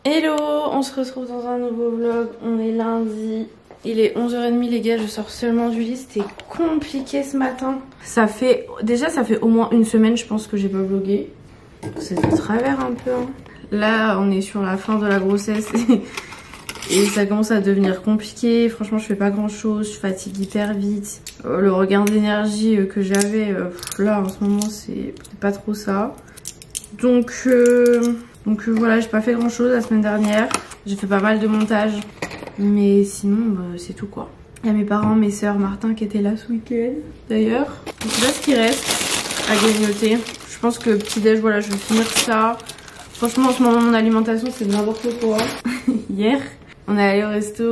Hello, on se retrouve dans un nouveau vlog, on est lundi. Il est 11h30 les gars, je sors seulement du lit, c'était compliqué ce matin. Ça fait au moins une semaine je pense que j'ai pas vlogué. C'est de travers un peu. Hein. Là on est sur la fin de la grossesse et ça commence à devenir compliqué. Franchement je fais pas grand chose, je fatigue hyper vite. Le regain d'énergie que j'avais là en ce moment c'est pas trop ça. Donc voilà, j'ai pas fait grand chose la semaine dernière. J'ai fait pas mal de montage. Mais sinon, c'est tout quoi. Il y a mes parents, mes soeurs, Martin qui était là ce week-end d'ailleurs. Je sais pas ce qui reste à grignoter. Je pense que petit déj, voilà, je vais finir ça. Franchement, en ce moment, mon alimentation c'est n'importe quoi. Hier, on est allé au resto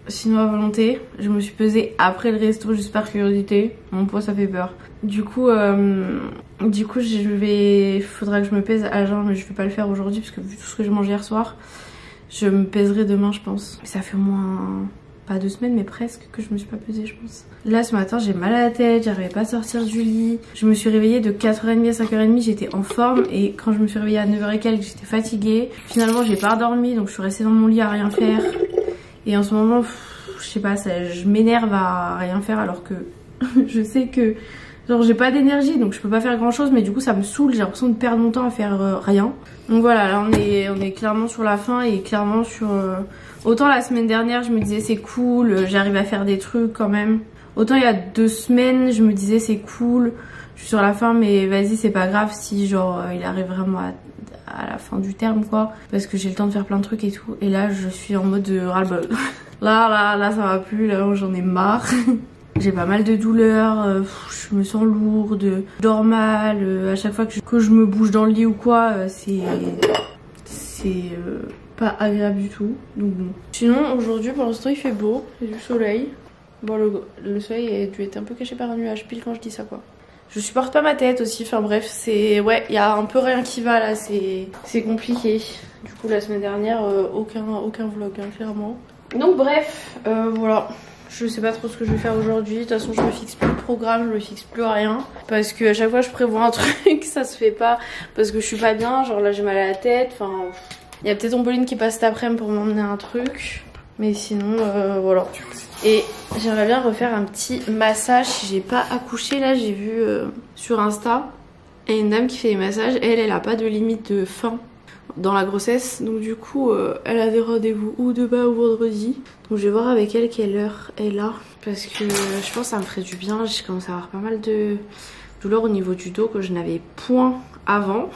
chinois à volonté. Je me suis pesée après le resto juste par curiosité. Mon poids ça fait peur. Du coup, faudra que je me pèse à jeun, mais je vais pas le faire aujourd'hui parce que vu tout ce que j'ai mangé hier soir, je me pèserai demain je pense. Ça fait au moins pas 2 semaines mais presque que je me suis pas pesée je pense. Là ce matin j'ai mal à la tête, j'arrivais pas à sortir du lit. Je me suis réveillée de 4h30 à 5h30, j'étais en forme et quand je me suis réveillée à 9h et quelques j'étais fatiguée. Finalement j'ai pas dormi donc je suis restée dans mon lit à rien faire. Et en ce moment, je sais pas, je m'énerve à rien faire alors que je sais que genre j'ai pas d'énergie donc je peux pas faire grand chose mais du coup ça me saoule, j'ai l'impression de perdre mon temps à faire rien. Donc voilà, là on est clairement sur la fin et clairement sur... Autant la semaine dernière je me disais c'est cool, j'arrive à faire des trucs quand même. Autant il y a 2 semaines je me disais c'est cool, je suis sur la fin mais vas-y c'est pas grave si genre il arrive vraiment à la fin du terme quoi. Parce que j'ai le temps de faire plein de trucs et tout. Et là je suis en mode ras-le-bol. là ça va plus, là j'en ai marre. J'ai pas mal de douleurs, je me sens lourde, je dors mal, à chaque fois que je me bouge dans le lit ou quoi, c'est pas agréable du tout. Donc bon. Sinon aujourd'hui pour l'instant il fait beau, il y a du soleil. Bon le soleil a dû être un peu caché par un nuage pile quand je dis ça quoi. Je supporte pas ma tête aussi, enfin bref, ouais, il y a un peu rien qui va là, c'est compliqué. Du coup la semaine dernière, aucun vlog hein, clairement. Donc bref, voilà. Je sais pas trop ce que je vais faire aujourd'hui. De toute façon, je me fixe plus de programme, je me fixe plus rien. Parce que à chaque fois, je prévois un truc, ça se fait pas. Parce que je suis pas bien. Genre là, j'ai mal à la tête. Enfin, il y a peut-être Omboline qui passe cet après-midi pour m'emmener un truc. Mais sinon, voilà. Et j'aimerais bien refaire un petit massage. Si j'ai pas accouché, là, j'ai vu sur Insta. Et une dame qui fait des massages. Elle a pas de limite de faim dans la grossesse, donc du coup elle a des rendez-vous ou demain ou vendredi, donc je vais voir avec elle quelle heure elle a parce que je pense que ça me ferait du bien. J'ai commencé à avoir pas mal de douleurs au niveau du dos que je n'avais point avant,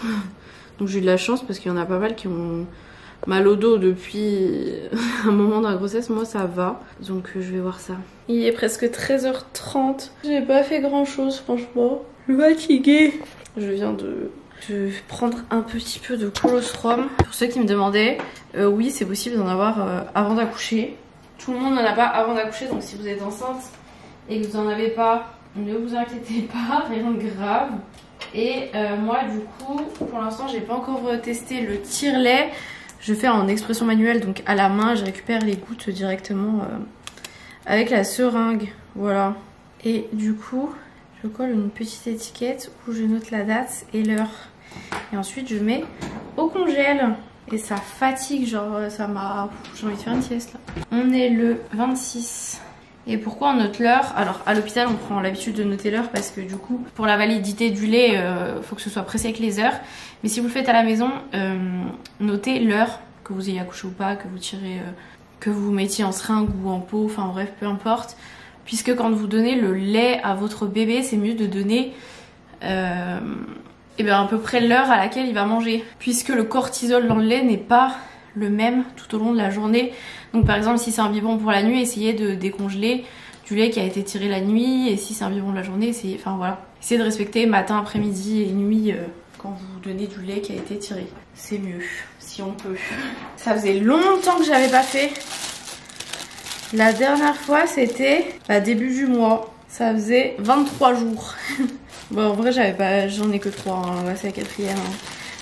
donc j'ai eu de la chance parce qu'il y en a pas mal qui ont mal au dos depuis un moment dans la grossesse. Moi ça va, donc je vais voir ça. Il est presque 13h30, j'ai pas fait grand chose franchement, je suis fatiguée. Je viens de prendre un petit peu de colostrum. Pour ceux qui me demandaient, oui c'est possible d'en avoir avant d'accoucher. Tout le monde n'en a pas avant d'accoucher, donc si vous êtes enceinte et que vous n'en avez pas, ne vous inquiétez pas, rien de grave. Et moi du coup pour l'instant j'ai pas encore testé le tire-lait. Je fais en expression manuelle, donc à la main, je récupère les gouttes directement avec la seringue, voilà. Et du coup je colle une petite étiquette où je note la date et l'heure. Et ensuite je mets au congèle. Et ça fatigue, genre ça m'a... J'ai envie de faire une sieste là. On est le 26. Et pourquoi on note l'heure? Alors à l'hôpital on prend l'habitude de noter l'heure parce que du coup pour la validité du lait faut que ce soit précis avec les heures. Mais si vous le faites à la maison, notez l'heure, que vous ayez accouché ou pas, que vous tirez, que vous mettiez en seringue ou en pot, enfin bref peu importe. Puisque quand vous donnez le lait à votre bébé, c'est mieux de donner à peu près l'heure à laquelle il va manger. Puisque le cortisol dans le lait n'est pas le même tout au long de la journée. Donc par exemple si c'est un biberon pour la nuit, essayez de décongeler du lait qui a été tiré la nuit. Et si c'est un biberon de la journée, essayez de respecter matin, après-midi et nuit quand vous donnez du lait qui a été tiré. C'est mieux, si on peut. Ça faisait longtemps que j'avais pas fait. La dernière fois c'était début du mois, ça faisait 23 jours. Bon en vrai j'en ai que 3, hein. Ouais, c'est la 4e. Hein.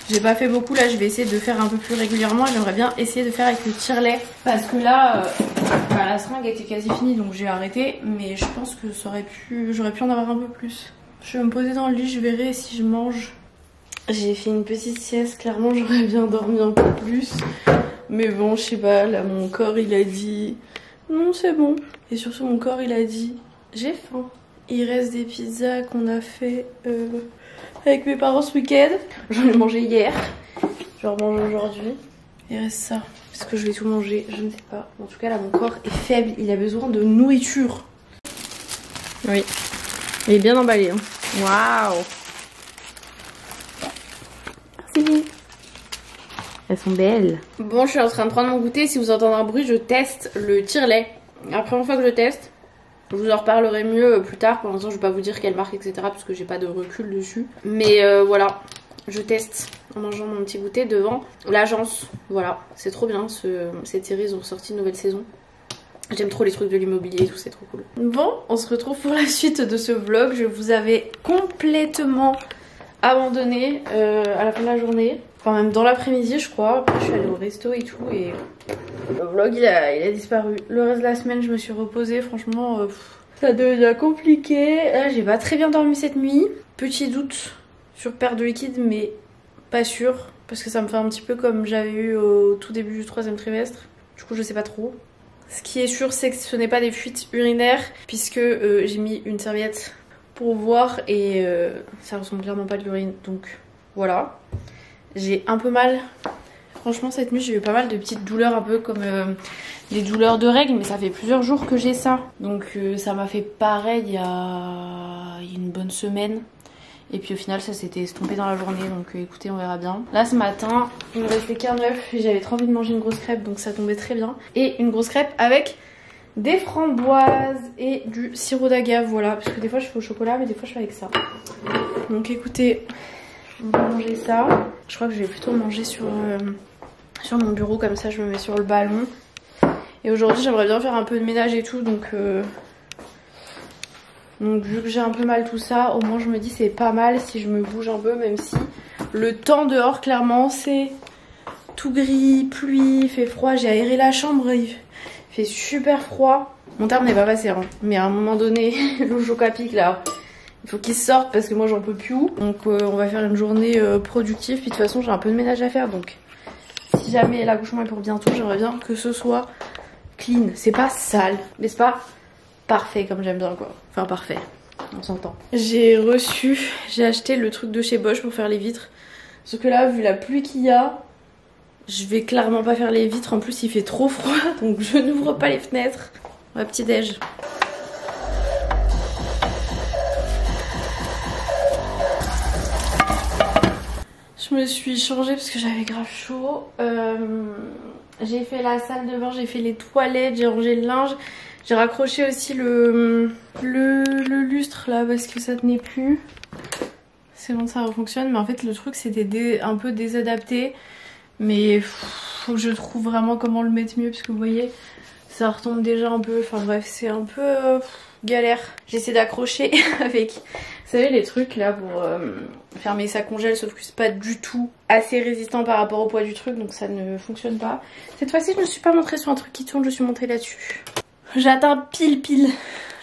J'ai pas fait beaucoup, là je vais essayer de faire un peu plus régulièrement. J'aimerais bien essayer de faire avec le tire-lait. Parce que là, la seringue était quasi finie donc j'ai arrêté. Mais je pense que j'aurais pu en avoir un peu plus. Je vais me poser dans le lit, je verrai si je mange. J'ai fait une petite sieste, clairement j'aurais bien dormi un peu plus. Mais bon, je sais pas, là mon corps il a dit non c'est bon. Et surtout mon corps il a dit j'ai faim. Il reste des pizzas qu'on a fait avec mes parents ce week-end. J'en ai mangé hier, je remange aujourd'hui. Il reste ça, est-ce que je vais tout manger? Je ne sais pas. En tout cas là mon corps est faible, il a besoin de nourriture. Oui, il est bien emballé hein. Waouh. Merci. Elles sont belles. Bon, je suis en train de prendre mon goûter. Si vous entendez un bruit, je teste le tire-lait. La première fois que je teste, je vous en reparlerai mieux plus tard. Pour l'instant, je vais pas vous dire quelle marque, etc. parce que j'ai pas de recul dessus. Mais voilà, je teste en mangeant mon petit goûter devant l'agence. Voilà, c'est trop bien. Cette série, ils ont sorti une nouvelle saison. J'aime trop les trucs de l'immobilier et tout, c'est trop cool. Bon, on se retrouve pour la suite de ce vlog. Je vous avais complètement abandonné à la fin de la journée. Enfin même dans l'après-midi je crois. Après je suis allée au resto et tout et le vlog il a disparu. Le reste de la semaine je me suis reposée. Franchement ça devient compliqué. Là j'ai pas très bien dormi cette nuit. Petit doute sur perte de liquide mais pas sûr. Parce que ça me fait un petit peu comme j'avais eu au tout début du 3e trimestre. Du coup je sais pas trop. Ce qui est sûr c'est que ce n'est pas des fuites urinaires. Puisque j'ai mis une serviette pour voir et ça ressemble clairement pas à de l'urine. Donc voilà. J'ai un peu mal. Franchement cette nuit j'ai eu pas mal de petites douleurs un peu comme les douleurs de règles. Mais ça fait plusieurs jours que j'ai ça. Donc ça m'a fait pareil il y a une bonne semaine. Et puis au final ça s'était estompé dans la journée. Donc écoutez on verra bien. Là ce matin il me restait qu'un œuf. Et j'avais trop envie de manger une grosse crêpe. Donc ça tombait très bien. Et une grosse crêpe avec des framboises et du sirop d'agave. Voilà. Parce que des fois je fais au chocolat mais des fois je fais avec ça. Donc écoutez... on va manger ça. Je crois que je vais plutôt manger sur mon bureau, comme ça je me mets sur le ballon. Et aujourd'hui j'aimerais bien faire un peu de ménage et tout, donc vu que j'ai un peu mal tout ça, au moins je me dis c'est pas mal si je me bouge un peu, même si le temps dehors clairement c'est tout gris, pluie, il fait froid. J'ai aéré la chambre, il fait super froid. Mon terme n'est pas passé hein, mais à un moment donné le chocapic là, il faut qu'il sorte parce que moi j'en peux plus. Donc on va faire une journée productive. Puis de toute façon j'ai un peu de ménage à faire. Donc si jamais l'accouchement est pour bientôt, j'aimerais bien que ce soit clean. C'est pas sale, mais c'est pas parfait comme j'aime bien quoi. Enfin parfait, on s'entend. J'ai acheté le truc de chez Bosch pour faire les vitres. Sauf que là vu la pluie qu'il y a, je vais clairement pas faire les vitres. En plus il fait trop froid donc je n'ouvre pas les fenêtres. Ouais, petit déj. Je me suis changée parce que j'avais grave chaud. J'ai fait la salle de bain, j'ai fait les toilettes, j'ai rangé le linge. J'ai raccroché aussi le lustre là parce que ça tenait plus. C'est bon, ça refonctionne. Mais en fait le truc c'était un peu désadapté. Mais faut que je trouve vraiment comment le mettre mieux parce que vous voyez ça retombe déjà un peu. Enfin bref c'est un peu galère. J'essaie d'accrocher avec... Vous savez les trucs là pour fermer sa congèle, sauf que c'est pas du tout assez résistant par rapport au poids du truc, donc ça ne fonctionne pas. Cette fois-ci je me suis pas montrée sur un truc qui tourne, je suis montée là-dessus. J'atteins pile.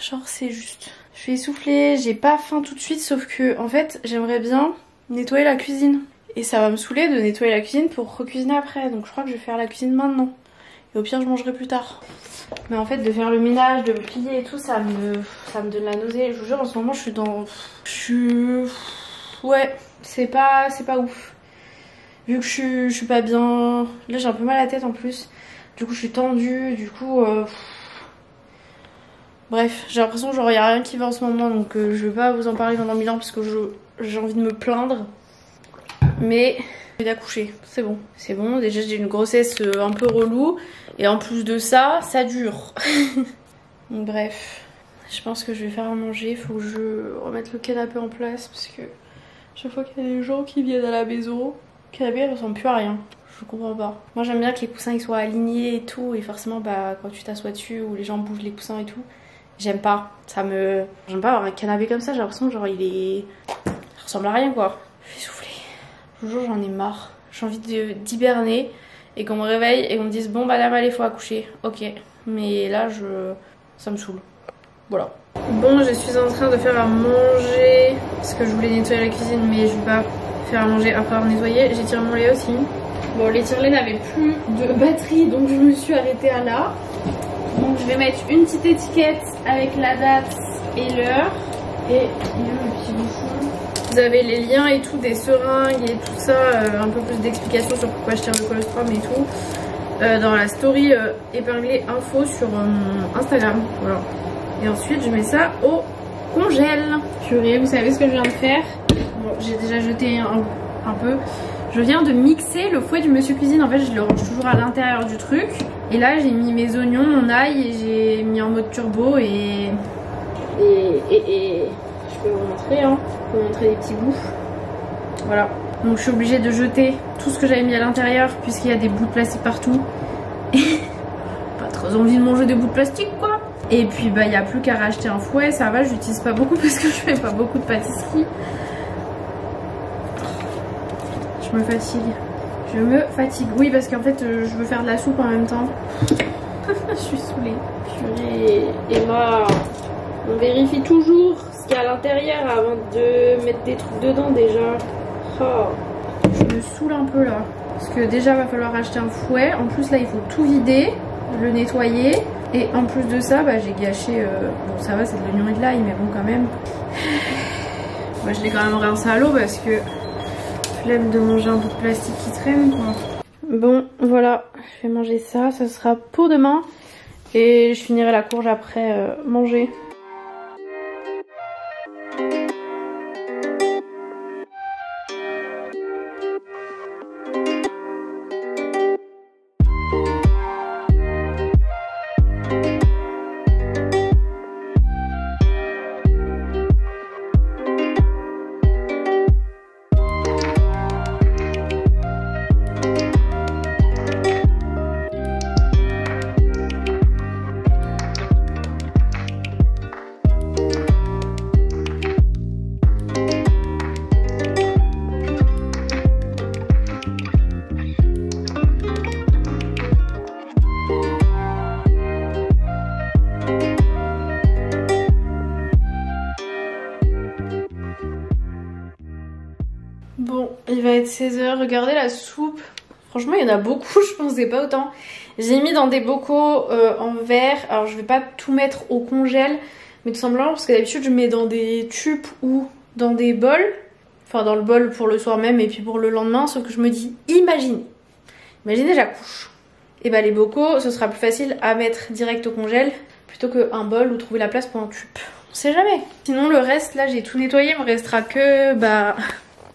Genre c'est juste. Je vais essouffler, j'ai pas faim tout de suite, sauf que en fait j'aimerais bien nettoyer la cuisine. Et ça va me saouler de nettoyer la cuisine pour recuisiner après, donc je crois que je vais faire la cuisine maintenant. Et au pire je mangerai plus tard. Mais en fait de faire le ménage, de me plier et tout, ça me donne la nausée. Je vous jure en ce moment ouais, c'est pas ouf. Vu que je suis pas bien. Là j'ai un peu mal à la tête en plus. Du coup je suis tendue, du coup bref, j'ai l'impression que genre y a rien qui va en ce moment. Donc je vais pas vous en parler pendant 1000 ans parce que j'ai envie de me plaindre. Mais j'ai d'accoucher, c'est bon. C'est bon, déjà j'ai une grossesse un peu relou. Et en plus de ça, ça dure. Donc bref, je pense que je vais faire à manger. Il faut que je remette le canapé en place parce que chaque fois qu'il y a des gens qui viennent à la maison, le canapé il ressemble plus à rien. Je comprends pas. Moi j'aime bien que les coussins ils soient alignés et tout. Et forcément bah quand tu t'assois dessus ou les gens bougent les coussins et tout, j'aime pas. J'aime pas avoir un canapé comme ça. J'ai l'impression genre il ressemble à rien quoi. Je vais souffler. Je vous jure j'en ai marre. J'ai envie d'hiberner. Et qu'on me réveille et qu'on me dise bon madame allez faut accoucher. Ok. Mais là ça me saoule. Voilà. Bon je suis en train de faire à manger. Parce que je voulais nettoyer la cuisine mais je vais pas faire à manger après avoir nettoyé. J'ai tiré mon lait aussi. Bon, les tire-laits n'avaient plus de batterie, donc je me suis arrêtée à là. Donc je vais mettre une petite étiquette avec la date et l'heure. Et il y a le petit bouchon. Vous avez les liens et tout, des seringues et tout ça, un peu plus d'explications sur pourquoi je tire le colostrum et tout. Dans la story épinglée info sur mon Instagram. Voilà. Et ensuite je mets ça au congèle. Purée, vous savez ce que je viens de faire? Bon, j'ai déjà jeté un peu. Je viens de mixer le fouet du Monsieur Cuisine. En fait, je le range toujours à l'intérieur du truc. Et là, j'ai mis mes oignons, mon ail et j'ai mis en mode turbo et je peux vous montrer, hein. Je peux vous montrer des petits bouts. Voilà. Donc, je suis obligée de jeter tout ce que j'avais mis à l'intérieur puisqu'il y a des bouts de plastique partout. Pas trop envie de manger des bouts de plastique, quoi. Et puis, bah, il n'y a plus qu'à racheter un fouet. Ça va, j'utilise pas beaucoup parce que je fais pas beaucoup de pâtisserie. Je me fatigue. Je me fatigue. Oui, parce qu'en fait, je veux faire de la soupe en même temps. Je suis saoulée. Purée. Emma, on vérifie toujours ce qu'il y a à l'intérieur avant de mettre des trucs dedans déjà. Oh. Je me saoule un peu là. Parce que déjà, va falloir acheter un fouet. En plus, là, il faut tout vider, le nettoyer. Et en plus de ça, bah, j'ai gâché... Bon, ça va, c'est de l'oignon et de l'ail, mais bon, quand même. Moi, je l'ai quand même rincé à l'eau parce que... flemme de manger un bout de plastique qui traîne, quoi. Bon, voilà, je vais manger ça, ça sera pour demain. Et je finirai la courge après manger. Bon, il va être 16 h, regardez la soupe. Franchement, il y en a beaucoup, je pensais pas autant. J'ai mis dans des bocaux en verre. Alors, je vais pas tout mettre au congèle, mais tout simplement parce que d'habitude, je mets dans des tubes ou dans des bols. Enfin, dans le bol pour le soir même et puis pour le lendemain. Sauf que je me dis, imaginez j'accouche. Et bah, les bocaux, ce sera plus facile à mettre direct au congèle plutôt qu'un bol ou trouver la place pour un tube. On sait jamais. Sinon, le reste, là, j'ai tout nettoyé. Il me restera que, bah...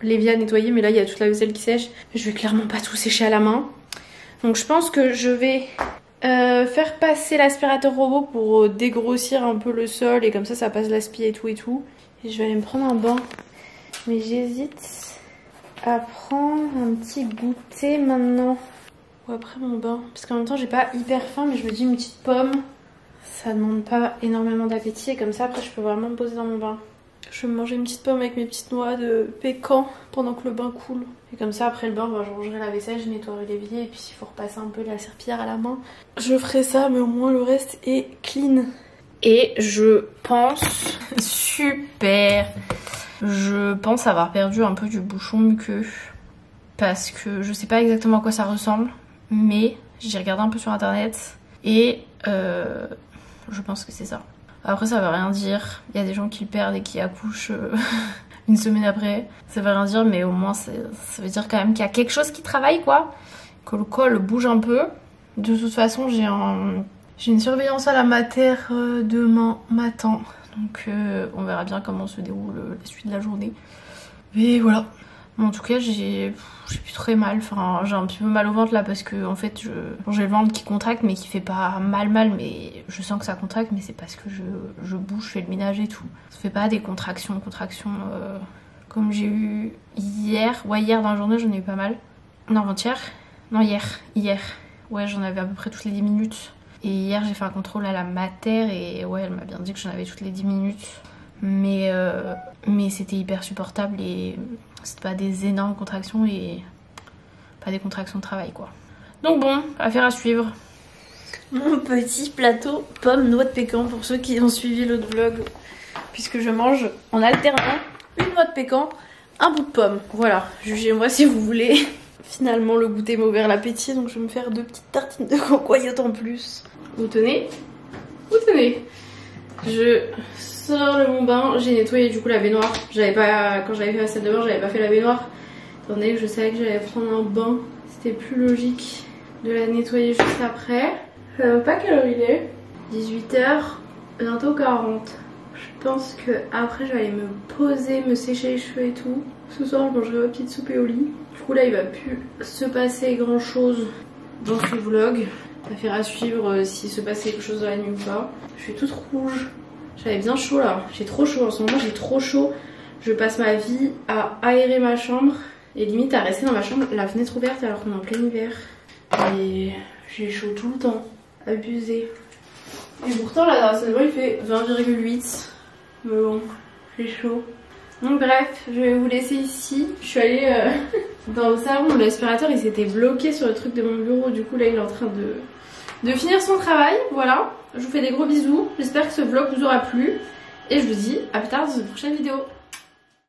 l'évier à nettoyer, mais là il y a toute la vaisselle qui sèche. Je vais clairement pas tout sécher à la main. Donc je pense que je vais faire passer l'aspirateur robot pour dégrossir un peu le sol et comme ça passe l'aspi et tout et tout. Et je vais aller me prendre un bain. Mais j'hésite à prendre un petit goûter maintenant ou après mon bain. Parce qu'en même temps j'ai pas hyper faim, mais je me dis une petite pomme, ça demande pas énormément d'appétit et comme ça après je peux vraiment me poser dans mon bain. Je vais me manger une petite pomme avec mes petites noix de pécan pendant que le bain coule. Et comme ça, après le bain, bah, je rangerai la vaisselle, je nettoierai l'évier. Et puis s'il faut repasser un peu la serpillière à la main, je ferai ça, mais au moins le reste est clean. Et je pense... super. Je pense avoir perdu un peu du bouchon muqueux. Parce que je sais pas exactement à quoi ça ressemble. Mais j'ai regardé un peu sur internet. Et je pense que c'est ça. Après ça veut rien dire, il y a des gens qui perdent et qui accouchent une semaine après. Ça veut rien dire mais au moins ça veut dire quand même qu'il y a quelque chose qui travaille quoi. Que le col bouge un peu. De toute façon j'ai une surveillance à la mater demain matin. Donc on verra bien comment se déroule la suite de la journée. Mais voilà. Bon, en tout cas j'ai plus très mal, enfin j'ai un petit peu mal au ventre là parce que en fait j'ai le ventre qui contracte mais qui fait pas mal mais je sens que ça contracte mais c'est parce que je bouge, je fais le ménage et tout. Ça fait pas des contractions comme j'ai eu hier. Ouais, hier dans la journée j'en ai eu pas mal. Non, avant-hier. Non, hier. Ouais, j'en avais à peu près toutes les 10 minutes. Et hier j'ai fait un contrôle à la mater et ouais elle m'a bien dit que j'en avais toutes les 10 minutes. Mais c'était hyper supportable et c'était pas des énormes contractions et pas des contractions de travail quoi. Donc bon, affaire à suivre. Mon petit plateau pomme noix de pécan pour ceux qui ont suivi l'autre vlog. Puisque je mange en alternant une noix de pécan un bout de pomme. Voilà, jugez-moi si vous voulez. Finalement le goûter m'a ouvert l'appétit, donc je vais me faire 2 petites tartines de cocoyote en plus. Vous tenez? Vous tenez? Je sors de mon bain, j'ai nettoyé du coup la baignoire. Quand j'avais fait la salle de bain, j'avais pas fait la baignoire. Étant donné que je savais que j'allais prendre un bain, c'était plus logique de la nettoyer juste après. Je sais même pas quelle heure il est. 18h, bientôt 40. Je pense que après je vais aller me poser, me sécher les cheveux et tout. Ce soir je mangerai ma petite soupe et au lit. Du coup là il va plus se passer grand chose dans ce vlog. Affaire à suivre s'il se passe quelque chose dans la nuit ou pas. Je suis toute rouge. J'avais bien chaud là. J'ai trop chaud en ce moment, j'ai trop chaud. Je passe ma vie à aérer ma chambre et limite à rester dans ma chambre la fenêtre ouverte alors qu'on est en plein hiver. Et j'ai chaud tout le temps. Abusé. Et pourtant là dans la salle de bain il fait 20,8. Mais bon, j'ai chaud. Donc bref, je vais vous laisser ici. Je suis allée dans le salon, l'aspirateur il s'était bloqué sur le truc de mon bureau. Du coup là il est en train de finir son travail. Voilà, je vous fais des gros bisous. J'espère que ce vlog vous aura plu. Et je vous dis à plus tard dans une prochaine vidéo.